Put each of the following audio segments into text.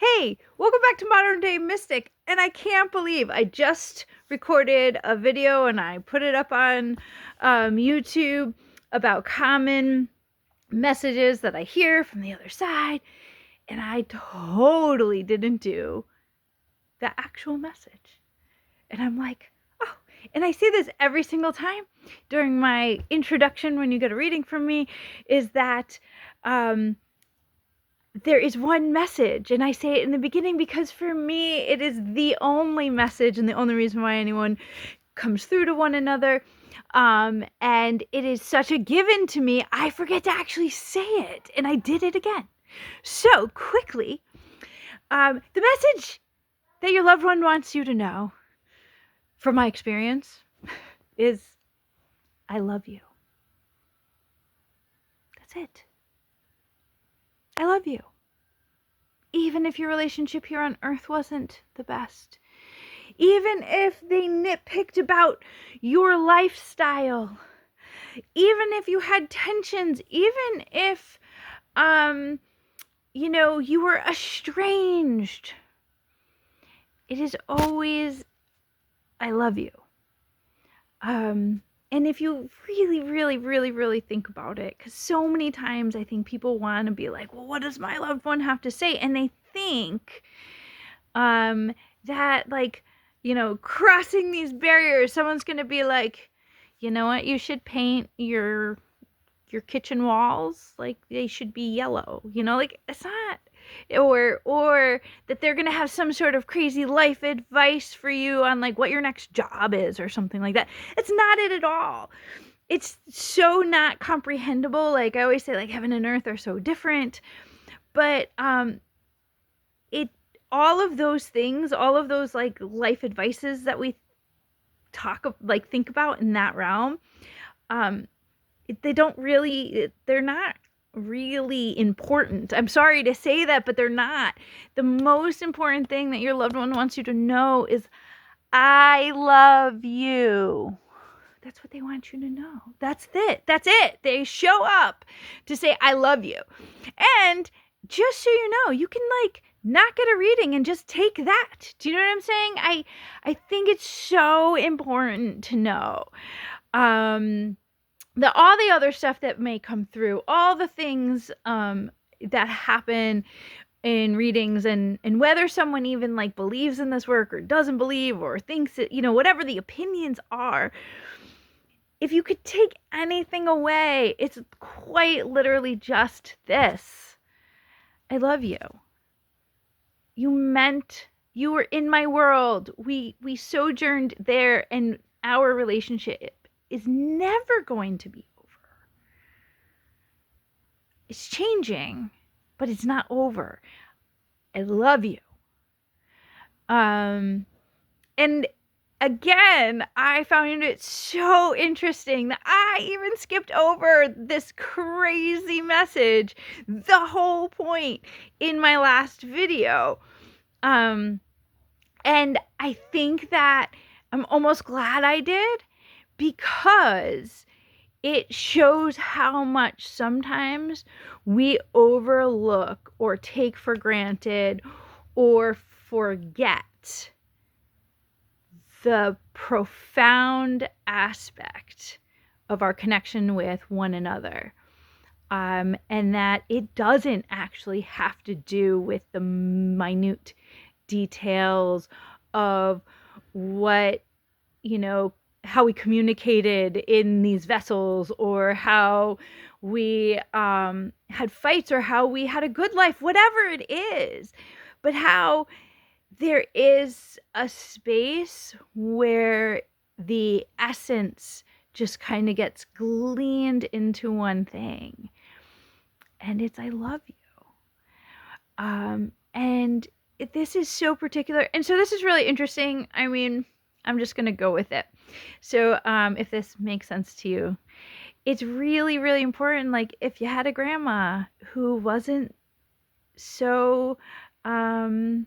Hey, welcome back to Modern Day Mystic, and I can't believe I just recorded a video and I put it up on YouTube about common messages that I hear from the other side, and I totally didn't do the actual message. And I'm like, oh, and I say this every single time during my introduction when you get a reading from me, is that there is one message, and I say it in the beginning because for me it is the only message and the only reason why anyone comes through to one another, and it is such a given to me I forget to actually say it, and I did it again. So quickly, the message that your loved one wants you to know, from my experience, is I love you. That's it. I love you. Even if your relationship here on earth wasn't the best. Even if they nitpicked about your lifestyle. Even if you had tensions. Even if, you were estranged. It is always, I love you. And if you really, really, really, really think about it, because so many times I think people want to be like, well, what does my loved one have to say? And they think that, like, crossing these barriers, someone's going to be like, you know what, you should paint your kitchen walls, like they should be yellow, like it's not, or that they're gonna have some sort of crazy life advice for you on like what your next job is or something like that. It's not it at all. It's so not comprehensible. Like I always say, like heaven and earth are so different, but all of those things, all of those like life advices that we think about in that realm, they're not really important. I'm sorry to say that, but they're not. The most important thing that your loved one wants you to know is, I love you. That's what they want you to know. That's it. That's it. They show up to say, I love you. And just so you know, you can not get a reading and just take that. Do you know what I'm saying? I think it's so important to know. All the other stuff that may come through, all the things that happen in readings, and whether someone even believes in this work or doesn't believe or thinks it, whatever the opinions are, if you could take anything away, it's quite literally just this: I love you. You were in my world. We sojourned there, and our relationship is never going to be over. It's changing, but it's not over. I love you. And again, I found it so interesting that I even skipped over this crazy message the whole point in my last video. And I think that I'm almost glad I did, because it shows how much sometimes we overlook or take for granted or forget the profound aspect of our connection with one another. And that it doesn't actually have to do with the minute details of what, how we communicated in these vessels, or how we had fights, or how we had a good life, whatever it is, but how there is a space where the essence just kind of gets gleaned into one thing, and it's I love you. And this is so particular, and so this is really interesting. I mean, I'm just gonna go with it. So if this makes sense to you, it's really, really important. Like if you had a grandma who wasn't so who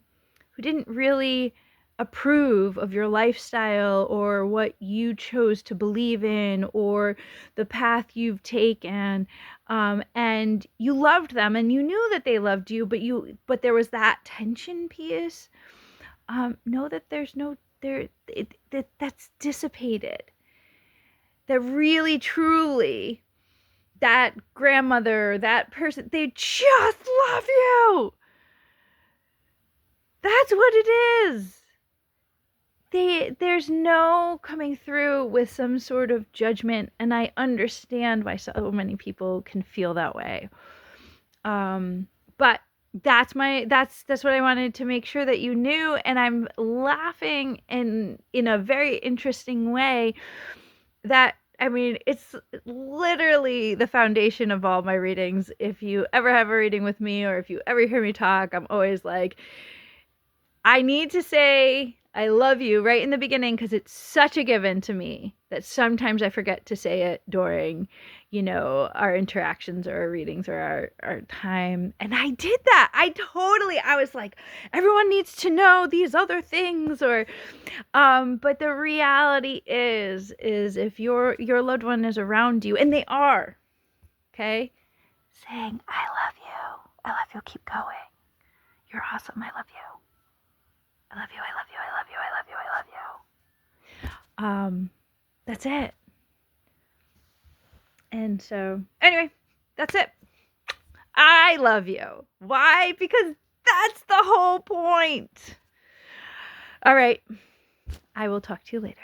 didn't really approve of your lifestyle or what you chose to believe in or the path you've taken, and you loved them and you knew that they loved you, but there was that tension piece. Know that there's no there that's dissipated. That really truly that grandmother, that person, they just love you. That's what it is. There's no coming through with some sort of judgment, and I understand why so many people can feel that way. But that's what I wanted to make sure that you knew, and I'm laughing in a very interesting way that, I mean, it's literally the foundation of all my readings. If you ever have a reading with me or if you ever hear me talk, I'm always like, I need to say I love you right in the beginning because it's such a given to me that sometimes I forget to say it during, our interactions or our readings or our time. And I did that. I was like, everyone needs to know these other things, but the reality is if your loved one is around you, and they are, okay, saying, I love you, keep going. You're awesome. I love you. I love you, I love you, I love you, I love you, I love you. That's it. And so, anyway, that's it. I love you. Why? Because that's the whole point. All right. I will talk to you later.